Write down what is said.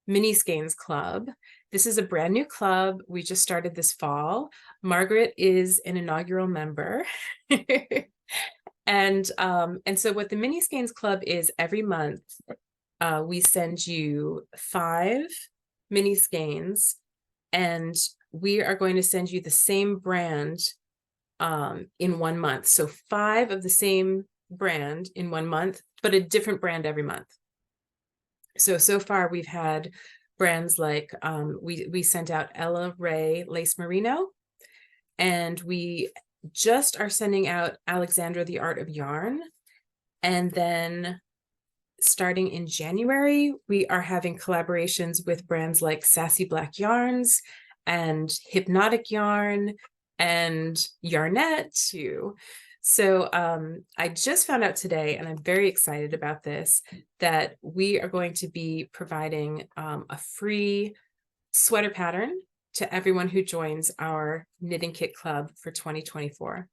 Mini Skeins Club. This is a brand new club. We just started this fall. Margaret is an inaugural member. And so what the Mini Skeins Club is, every month we send you 5 mini skeins, and we are going to send you the same brand in 1 month. So 5 of the same brand in 1 month, but a different brand every month. So far we've had brands like we sent out Ella Ray Lace Merino, and we just are sending out Alexandra the Art of Yarn. And then starting in January, we are having collaborations with brands like Sassy Black Yarns and Hypnotic Yarn and Yarnette too. So I just found out today, and I'm very excited about this, that we are going to be providing a free sweater pattern to everyone who joins our knitting kit club for 2024.